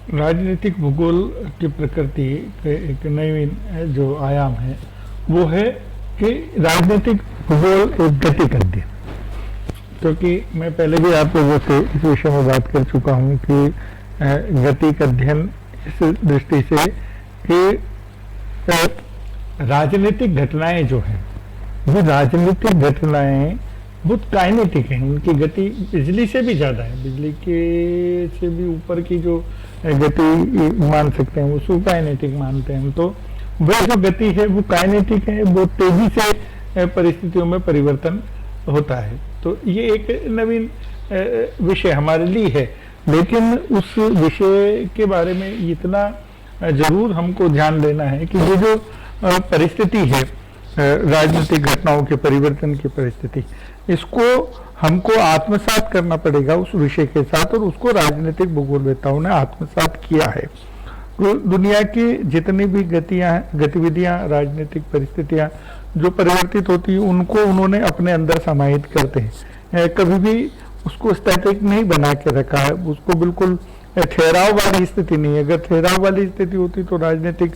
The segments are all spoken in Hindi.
राजनीतिक भूगोल की प्रकृति के एक नवीन जो आयाम है वो है कि राजनीतिक भूगोल एक गति का अध्ययन। क्योंकि मैं पहले भी आप लोगों से इस विषय में बात कर चुका हूं कि गति का अध्ययन इस दृष्टि से कि राजनीतिक घटनाएं जो हैं वो राजनीतिक घटनाएं बहुत काइनेटिक हैं, उनकी गति बिजली से भी ज्यादा है, बिजली के से भी ऊपर की जो गति मान सकते हैं उसको काइनेटिक मानते हैं। तो वह जो गति है वो काइनेटिक है, वो तेजी से परिस्थितियों में परिवर्तन होता है। तो ये एक नवीन विषय हमारे लिए है, लेकिन उस विषय के बारे में इतना जरूर हमको ध्यान देना है कि ये जो परिस्थिति है राजनीतिक घटनाओं के परिवर्तन की परिस्थिति, इसको हमको आत्मसात करना पड़ेगा उस विषय के साथ, और उसको राजनीतिक भूगोलवेत्ताओं ने आत्मसात किया है। तो दुनिया की जितनी भी गतिविधियां राजनीतिक परिस्थितियां जो परिवर्तित होती है उनको उन्होंने अपने अंदर समाहित करते हैं। कभी भी उसको स्टैटिक नहीं बना के रखा है, उसको बिल्कुल ठहराव वाली स्थिति नहीं है। अगर ठहराव वाली स्थिति होती तो राजनीतिक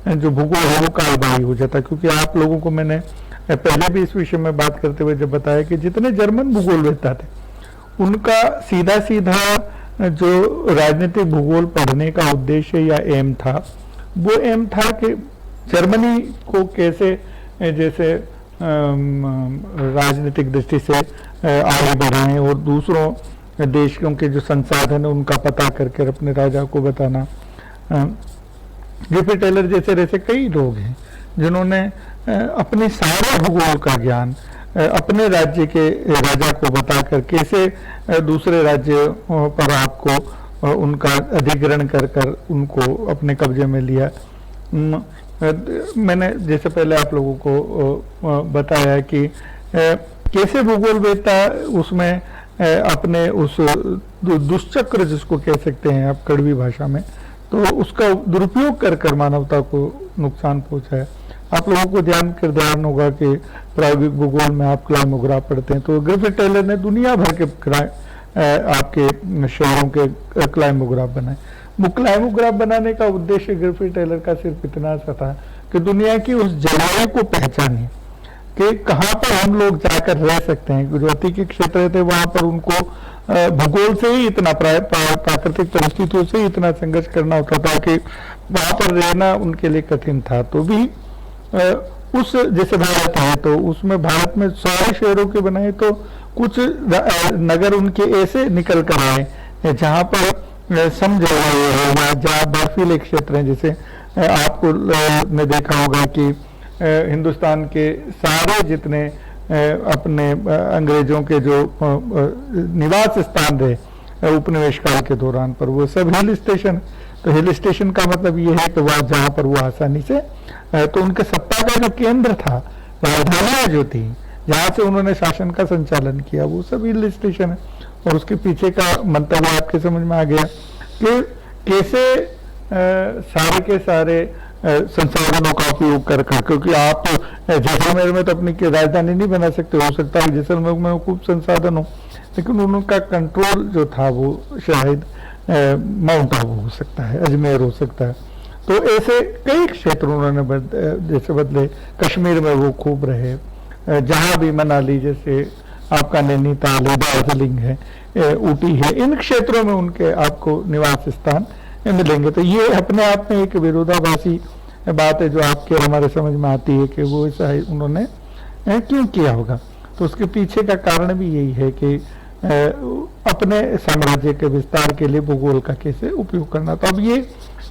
जो भूगोल है वो कालबाही हो जाता। क्योंकि आप लोगों को मैंने पहले भी इस विषय में बात करते हुए जब बताया कि जितने जर्मन भूगोलवेत्ता थे उनका सीधा सीधा जो राजनीतिक भूगोल पढ़ने का उद्देश्य या एम था, वो एम था कि जर्मनी को कैसे जैसे राजनीतिक दृष्टि से आगे बढ़ाएं और दूसरों देशों के जो संसाधन है उनका पता करके अपने राजा को बताना। जेफरी टेलर जैसे कई लोग हैं जिन्होंने अपने सारे भूगोल का ज्ञान अपने राज्य के राजा को बताकर कैसे दूसरे राज्य पर आपको उनका अधिग्रहण कर उनको अपने कब्जे में लिया। मैंने जैसे पहले आप लोगों को बताया कि कैसे भूगोलवेत्ता उसमें अपने उस दुष्चक्र जिसको कह सकते हैं आप कड़वी भाषा में, तो उसका दुरुपयोग कर मानवता को नुकसान पहुंचाया। आप लोगों को ध्यान होगा कि प्रायोगिक भूगोल में आप क्लाइमोग्राफ पढ़ते हैं, तो ग्रिफिथ टेलर ने दुनिया भर के आपके शहरों के क्लाइमोग्राफ बनाए। वो क्लाइमोग्राफ बनाने का उद्देश्य ग्रिफिथ टेलर का सिर्फ इतना सा था कि दुनिया की उस जगह को पहचाने कि कहाँ पर हम लोग जाकर रह सकते हैं। जो अतिक क्षेत्र थे वहां पर उनको भूगोल से ही इतना प्राकृतिक परिस्थितियों से ही इतना संघर्ष करना होता था कि वहां पर रहना उनके लिए कठिन था। तो भी उस जैसे भारत है तो उसमें भारत में सारे शहरों के बनाए, तो कुछ नगर उनके ऐसे निकल कर आए जहाँ पर समझौता है, जहाँ बर्फीले क्षेत्र हैं। जैसे आपको ने देखा होगा कि हिंदुस्तान के सारे जितने अपने अंग्रेजों के जो निवास स्थान रहे उपनिवेश काल के दौरान पर, वो सब हिल स्टेशन। तो हिल स्टेशन का मतलब ये है कि वह जहाँ पर वो आसानी से तो उनके सत्ता का जो केंद्र था, राजधानियां जो थी जहाँ से उन्होंने शासन का संचालन किया, वो सब हिल स्टेशन है। और उसके पीछे का मंतव्य आपके समझ में आ गया कि कैसे सारे के सारे संसाधनों का उपयोग कर, क्योंकि आप जैसलमेर में तो अपनी राजधानी नहीं बना सकते। हो सकता है जैसलमेर में खूब संसाधन हो, लेकिन उनका कंट्रोल जो था वो शायद माउंट आबू हो सकता है, अजमेर हो सकता है। तो ऐसे कई क्षेत्र उन्होंने जैसे बदले। कश्मीर में वो खूब रहे, जहाँ भी मनाली जैसे आपका नैनीताल है, दार्जिलिंग है, ऊटी है, इन क्षेत्रों में उनके आपको निवास स्थान मिलेंगे। तो ये अपने आप में एक विरोधाभासी बात है जो आपके हमारे समझ में आती है कि वो ऐसा उन्होंने क्यों किया होगा। तो उसके पीछे का कारण भी यही है कि अपने साम्राज्य के विस्तार के लिए भूगोल का कैसे उपयोग करना। तो अब ये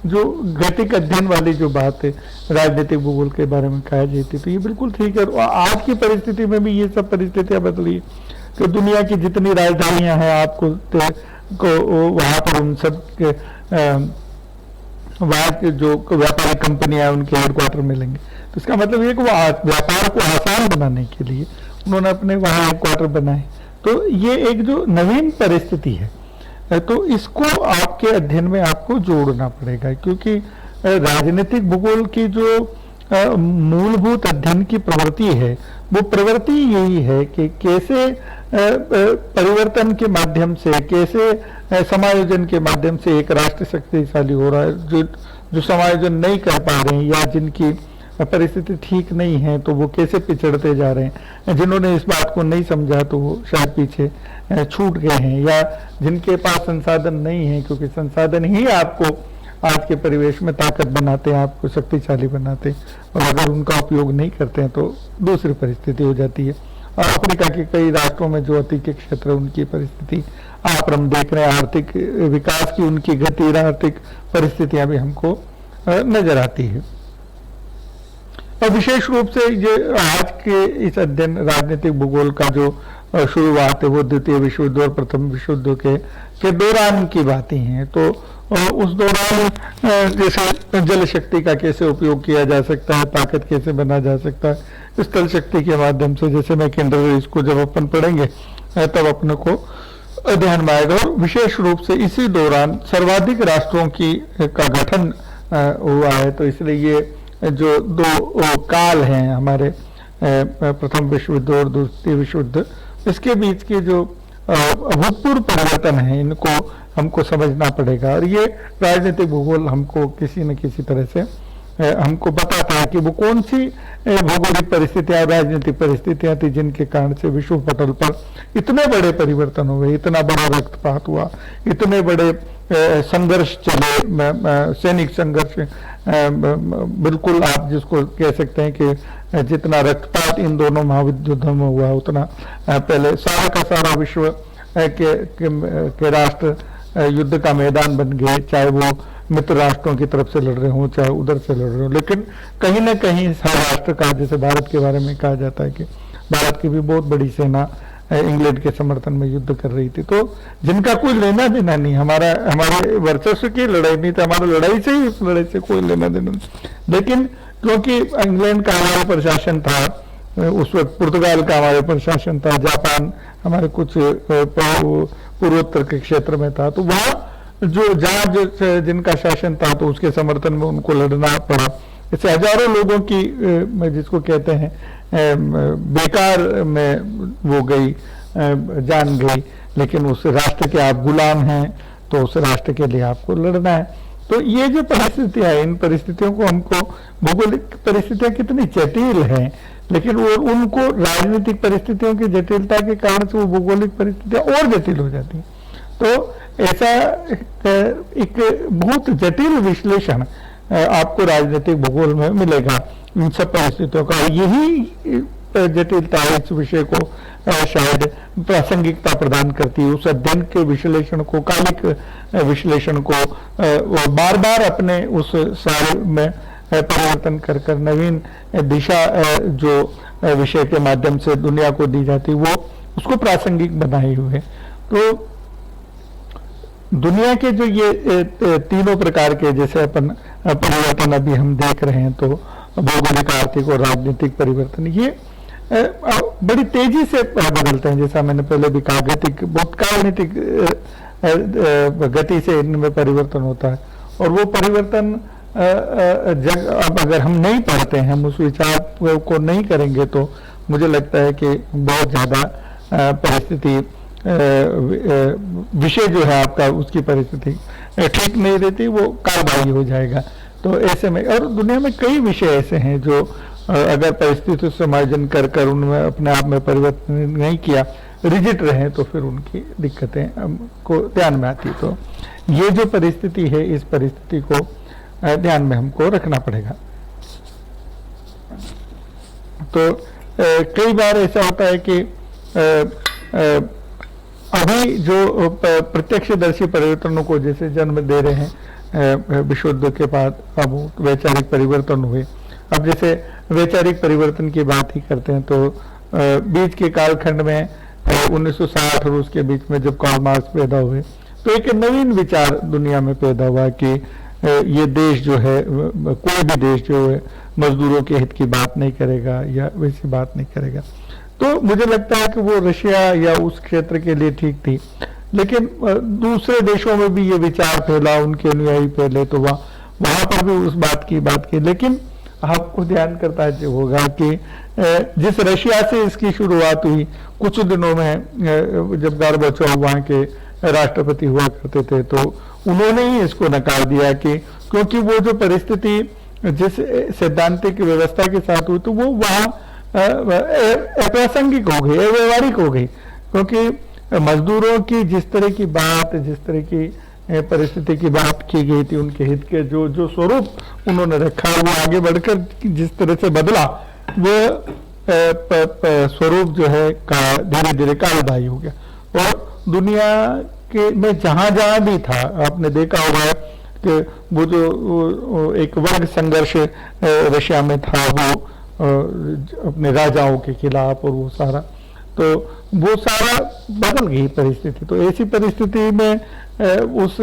जो गतिक अध्ययन वाली जो बात है राजनीतिक भूगोल के बारे में कहा जाती, तो ये बिल्कुल ठीक है। और आज की परिस्थिति में भी ये सब परिस्थितियां बदली कि दुनिया की जितनी राजधानियां हैं आपको वहां पर उन सब के वहां के जो व्यापारिक कंपनियां हैं उनके हेडक्वार्टर मिलेंगे। तो इसका मतलब ये कि वो व्यापार को आसान बनाने के लिए उन्होंने अपने वहां हेडक्वार्टर बनाए। तो ये एक जो नवीन परिस्थिति है, तो इसको आपके अध्ययन में आपको जोड़ना पड़ेगा। क्योंकि राजनीतिक भूगोल की जो मूलभूत अध्ययन की प्रवृत्ति है, वो प्रवृत्ति यही है कि कैसे परिवर्तन के माध्यम से, कैसे समायोजन के माध्यम से एक राष्ट्र शक्तिशाली हो रहा है। जो समायोजन नहीं कर पा रहे हैं या जिनकी परिस्थिति ठीक नहीं है तो वो कैसे पिछड़ते जा रहे हैं, जिन्होंने इस बात को नहीं समझा तो वो शायद पीछे छूट गए हैं, या जिनके पास संसाधन नहीं है, क्योंकि संसाधन ही आपको आज के परिवेश में ताकत बनाते हैं, आपको शक्तिशाली बनाते हैं, और अगर उनका उपयोग नहीं करते हैं तो दूसरी परिस्थिति हो जाती है। और अफ्रीका के कई राष्ट्रों में जो अति के क्षेत्र उनकी परिस्थिति आप हम देख रहे हैं, आर्थिक विकास की उनकी गति, आर्थिक परिस्थितियां भी हमको नजर आती है। और विशेष रूप से ये आज के इस अध्ययन राजनीतिक भूगोल का जो शुरुआत है वो द्वितीय विश्व युद्ध और प्रथम विश्व युद्ध के दौरान की बातें हैं। तो उस दौरान जैसे जल शक्ति का कैसे उपयोग किया जा सकता है, ताकत कैसे बना जा सकता है स्थल शक्ति के माध्यम से, जैसे मैं किंडर इसको जब अपन पढ़ेंगे तब अपने को ध्यान में आएगा। और विशेष रूप से इसी दौरान सर्वाधिक राष्ट्रों का गठन हुआ है, तो इसलिए ये जो दो काल हैं हमारे प्रथम विश्व युद्ध और द्वितीय विश्व युद्ध, इसके बीच के जो अभूतपूर्व परिवर्तन है इनको हमको समझना पड़ेगा। और ये राजनीतिक भूगोल हमको किसी न किसी तरह से हमको बताता है कि वो कौन सी भौगोलिक परिस्थितियां, राजनीतिक परिस्थितियां थी जिनके कारण से विश्व पटल पर इतने बड़े परिवर्तन हुए, इतना बड़ा रक्तपात हुआ, इतने बड़े संघर्ष चले, सैनिक संघर्ष, बिल्कुल आप जिसको कह सकते हैं कि जितना रक्तपात इन दोनों महायुद्धों में हुआ उतना पहले सारा का सारा विश्व के राष्ट्र युद्ध का मैदान बन गए, चाहे वो मित्र राष्ट्रों की तरफ से लड़ रहे हों चाहे उधर से लड़ रहे हों। लेकिन कहीं ना कहीं हर राष्ट्र का, जैसे भारत के बारे में कहा जाता है कि भारत की भी बहुत बड़ी सेना इंग्लैंड के समर्थन में युद्ध कर रही थी, तो जिनका कोई लेना देना नहीं, हमारे वर्चस्व की लड़ाई नहीं था, हमारी लड़ाई से ही, इस लड़ाई से कोई लेना देना नहीं। लेकिन क्योंकि इंग्लैंड का हमारा प्रशासन था, उस वक्त पुर्तगाल का हमारे प्रशासन था, जापान हमारे कुछ पूर्वोत्तर के क्षेत्र में था, तो वहाँ जो जहाँ जिनका शासन था तो उसके समर्थन में उनको लड़ना पड़ा। इससे हजारों लोगों की जिसको कहते हैं बेकार में वो गई, जान गई, लेकिन उस राष्ट्र के आप गुलाम हैं तो उस राष्ट्र के लिए आपको लड़ना है। तो ये जो परिस्थितियां हैं, इन परिस्थितियों को हमको, भौगोलिक परिस्थितियां कितनी जटिल हैं, लेकिन वो उनको राजनीतिक परिस्थितियों की जटिलता के कारण से वो भौगोलिक परिस्थितियां और जटिल हो जाती हैं। तो ऐसा एक बहुत जटिल विश्लेषण आपको राजनीतिक भूगोल में मिलेगा इन सब परिस्थितियों का। यही जटिलता इस विषय को शायद प्रासंगिकता प्रदान करती है, उस अध्ययन के विश्लेषण को, कालिक विश्लेषण को बार बार अपने उस सारे में परिवर्तन कर नवीन दिशा जो विषय के माध्यम से दुनिया को दी जाती वो उसको प्रासंगिक बनाए हुए। तो दुनिया के जो ये तीनों प्रकार के जैसे अपन परिवर्तन अभी हम देख रहे हैं, तो भौगोलिक, आर्थिक और राजनीतिक परिवर्तन ये बड़ी तेजी से बदलते हैं। जैसा मैंने पहले भी कहा, बहुत कालनीतिक गति से इनमें परिवर्तन होता है, और वो परिवर्तन अब अगर हम नहीं पढ़ते हैं, हम उस विचार को नहीं करेंगे, तो मुझे लगता है कि बहुत ज्यादा परिस्थिति विषय जो है आपका, उसकी परिस्थिति ठीक नहीं रहती, वो कालबाह्य हो जाएगा। तो ऐसे में, और दुनिया में कई विषय ऐसे हैं जो अगर परिस्थिति समायोजन कर उनमें अपने आप में परिवर्तन नहीं किया, रिजिट रहे, तो फिर उनकी दिक्कतें हमको ध्यान में आती। तो ये जो परिस्थिति है, इस परिस्थिति को ध्यान में हमको रखना पड़ेगा। तो कई बार ऐसा होता है कि अभी जो प्रत्यक्षदर्शी परिवर्तनों को जैसे जन्म दे रहे हैं विश्व युद्ध के बाद, अब वैचारिक परिवर्तन हुए। अब जैसे वैचारिक परिवर्तन की बात ही करते हैं, तो बीच के कालखंड में 1960 और उसके बीच में जब कार्ल मार्क्स पैदा हुए, तो एक नवीन विचार दुनिया में पैदा हुआ कि ये देश जो है, कोई भी देश जो है मजदूरों के हित की बात नहीं करेगा या वैसी बात नहीं करेगा। तो मुझे लगता है कि वो रशिया या उस क्षेत्र के लिए ठीक थी, लेकिन दूसरे देशों में भी ये विचार फैला, उनके अनुयायी फैले, तो वहां पर भी उस बात की। लेकिन आपको ध्यान करता होगा कि जिस रशिया से इसकी शुरुआत हुई, कुछ दिनों में जब गोर्बाचोव वहाँ के राष्ट्रपति हुआ करते थे, तो उन्होंने ही इसको नकार दिया कि क्योंकि वो जो परिस्थिति जिस सैद्धांतिक व्यवस्था के साथ हुई तो वो वहाँ अप्रासंगिक हो गई, अव्यवहारिक हो गई, क्योंकि मजदूरों की जिस तरह की बात, जिस तरह की परिस्थिति की बात की गई थी, उनके हित के जो जो स्वरूप उन्होंने रखा, वो आगे बढ़कर जिस तरह से बदला, वो स्वरूप जो है का धीरे धीरे कालबाह्य हो गया। और दुनिया के में जहां जहां भी था, आपने देखा होगा कि वो जो एक वर्ग संघर्ष रशिया में था, वो अपने राजाओं के खिलाफ, और वो सारा, तो वो सारा बदल गई परिस्थिति। तो ऐसी परिस्थिति में उस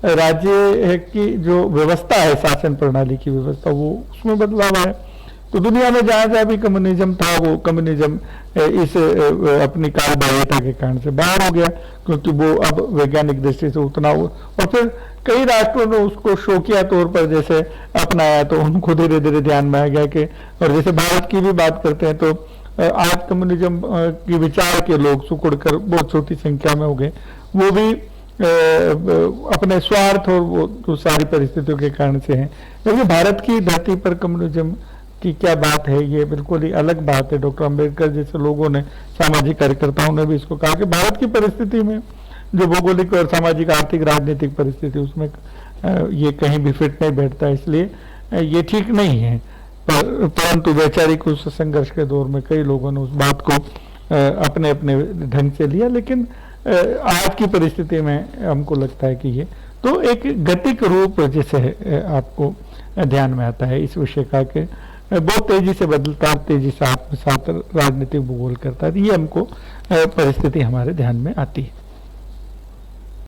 राज्य की जो व्यवस्था है, शासन प्रणाली की व्यवस्था, वो उसमें बदलाव है। तो दुनिया में जहां जहां भी कम्युनिज्म था, वो कम्युनिज्म इस अपनी कालबाह्यता के कारण से बाहर हो गया, क्योंकि वो अब वैज्ञानिक दृष्टि से उतना हो, और फिर कई राष्ट्रों ने उसको शौकिया तौर पर जैसे अपनाया, तो उनको धीरे धीरे ध्यान में आ गया कि, और जैसे भारत की भी बात करते हैं, तो आज कम्युनिज्म की विचार के लोग सिकुड़कर बहुत छोटी संख्या में हो गए, वो भी अपने स्वार्थ और वो तो सारी परिस्थितियों के कारण से हैं। क्योंकि भारत की धरती पर कम्युनिज्म की क्या बात है, ये बिल्कुल ही अलग बात है। डॉक्टर अंबेडकर जैसे लोगों ने, सामाजिक कार्यकर्ताओं ने भी इसको कहा कि भारत की परिस्थिति में जो भौगोलिक और सामाजिक आर्थिक राजनीतिक परिस्थिति, उसमें ये कहीं भी फिट नहीं बैठता, इसलिए ये ठीक नहीं है। परंतु वैचारिक उस संघर्ष के दौर में कई लोगों ने उस बात को अपने अपने ढंग से लिया, लेकिन आज की परिस्थिति में हमको लगता है कि ये तो एक गतिक रूप जैसे आपको ध्यान में आता है इस विषय का, कि बहुत तेजी से बदलता, तेजी से साथ राजनीतिक भूगोल करता है, ये हमको परिस्थिति हमारे ध्यान में आती है।